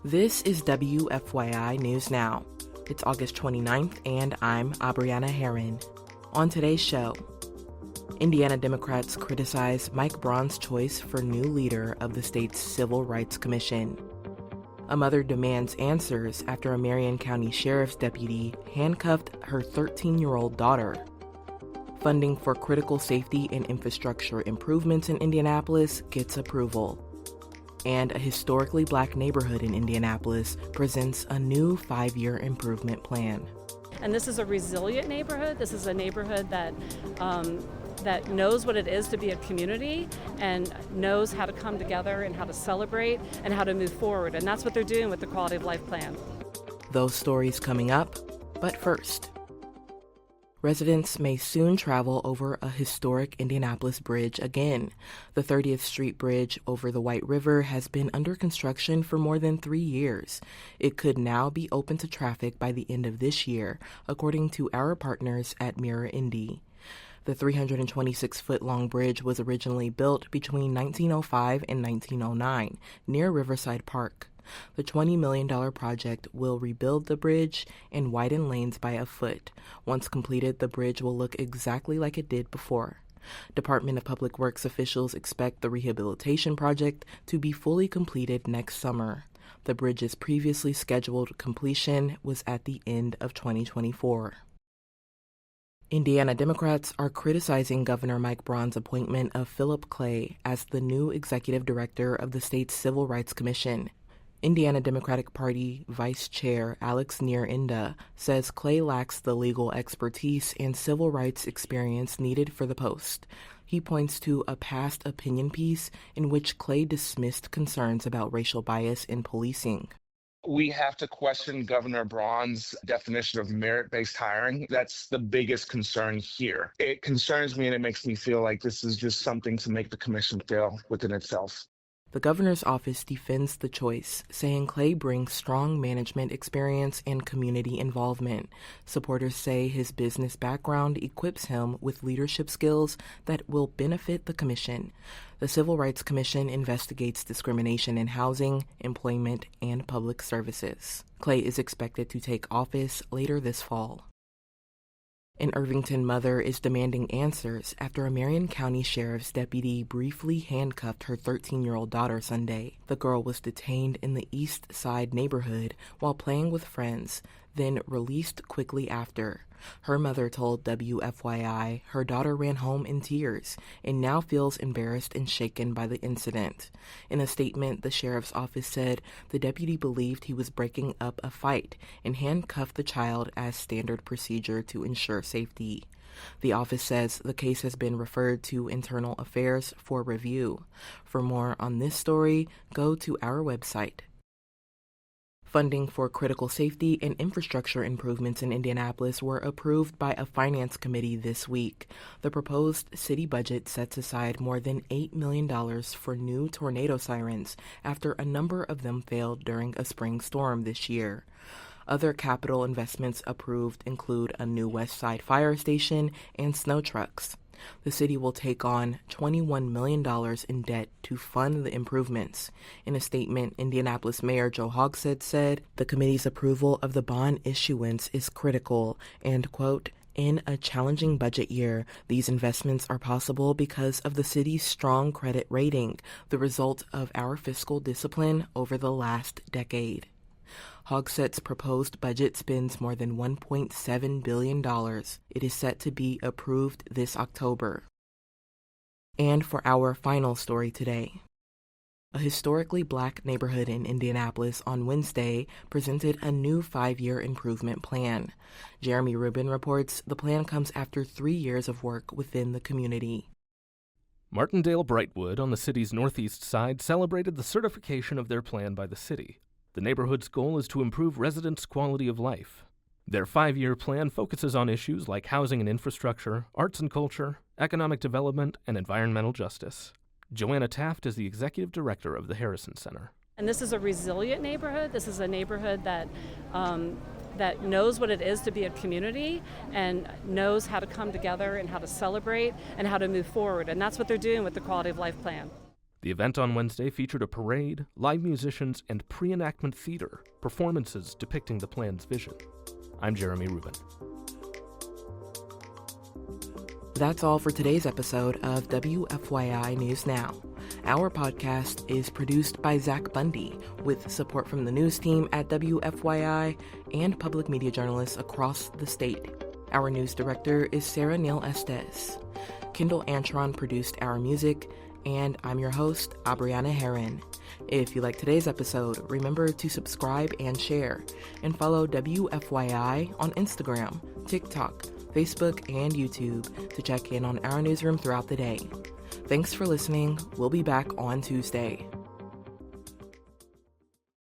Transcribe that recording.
This is WFYI News Now. It's August 29th, and I'm Abriana Herron. On today's show, Indiana Democrats criticize Mike Braun's choice for new leader of the state's Civil Rights Commission. A mother demands answers after a Marion County Sheriff's deputy handcuffed her 13-year-old daughter. Funding for critical safety and infrastructure improvements in Indianapolis gets approval. And a historically black neighborhood in Indianapolis presents a new 5-year improvement plan. And this is a resilient neighborhood. This is a neighborhood that knows what it is to be a community and knows how to come together and how to celebrate and how to move forward. And that's what they're doing with the Quality of Life Plan. Those stories coming up, but first. Residents may soon travel over a historic Indianapolis bridge again. The 30th Street Bridge over the White River has been under construction for more than 3 years. It could now be open to traffic by the end of this year, according to our partners at Mirror Indy. The 326-foot-long bridge was originally built between 1905 and 1909 near Riverside Park. The $20 million project will rebuild the bridge and widen lanes by a foot. Once completed, the bridge will look exactly like it did before. Department of Public Works officials expect the rehabilitation project to be fully completed next summer. The bridge's previously scheduled completion was at the end of 2024. Indiana Democrats are criticizing Governor Mike Braun's appointment of Philip Clay as the new executive director of the state's Civil Rights Commission. Indiana Democratic Party Vice Chair Alex Neer-Inda says Clay lacks the legal expertise and civil rights experience needed for the post. He points to a past opinion piece in which Clay dismissed concerns about racial bias in policing. We have to question Governor Braun's definition of merit-based hiring. That's the biggest concern here. It concerns me and it makes me feel like this is just something to make the commission fail within itself. The governor's office defends the choice, saying Clay brings strong management experience and community involvement. Supporters say his business background equips him with leadership skills that will benefit the commission. The Civil Rights Commission investigates discrimination in housing, employment, and public services. Clay is expected to take office later this fall. An Irvington mother is demanding answers after a Marion County Sheriff's deputy briefly handcuffed her 13-year-old daughter Sunday. The girl was detained in the East Side neighborhood while playing with friends, then released quickly after. Her mother told WFYI her daughter ran home in tears and now feels embarrassed and shaken by the incident. In a statement, the sheriff's office said the deputy believed he was breaking up a fight and handcuffed the child as standard procedure to ensure safety. The office says the case has been referred to Internal Affairs for review. For more on this story, go to our website. Funding for critical safety and infrastructure improvements in Indianapolis were approved by a finance committee this week. The proposed city budget sets aside more than $8 million for new tornado sirens after a number of them failed during a spring storm this year. Other capital investments approved include a new West Side fire station and snow trucks. The city will take on $21 million in debt to fund the improvements. In a statement, Indianapolis Mayor Joe Hogsett said the committee's approval of the bond issuance is critical and, quote, in a challenging budget year, these investments are possible because of the city's strong credit rating, the result of our fiscal discipline over the last decade. Hogsett's proposed budget spends more than $1.7 billion. It is set to be approved this October. And for our final story today, a historically black neighborhood in Indianapolis on Wednesday presented a new 5-year improvement plan. Jeremy Rubin reports the plan comes after 3 years of work within the community. Martindale-Brightwood on the city's northeast side celebrated the certification of their plan by the city. The neighborhood's goal is to improve residents' quality of life. Their 5-year plan focuses on issues like housing and infrastructure, arts and culture, economic development, and environmental justice. Joanna Taft is the executive director of the Harrison Center. And this is a resilient neighborhood. This is a neighborhood that knows what it is to be a community and knows how to come together and how to celebrate and how to move forward. And that's what they're doing with the Quality of Life Plan. The event on Wednesday featured a parade, live musicians, and pre-enactment theater, performances depicting the plan's vision. I'm Jeremy Rubin. That's all for today's episode of WFYI News Now. Our podcast is produced by Zach Bundy, with support from the news team at WFYI and public media journalists across the state. Our news director is Sarah Neal-Estes. Kendall Antron produced our music, and I'm your host, Abriana Herron. If you like today's episode, remember to subscribe and share, and follow WFYI on Instagram, TikTok, Facebook, and YouTube to check in on our newsroom throughout the day. Thanks for listening. We'll be back on Tuesday.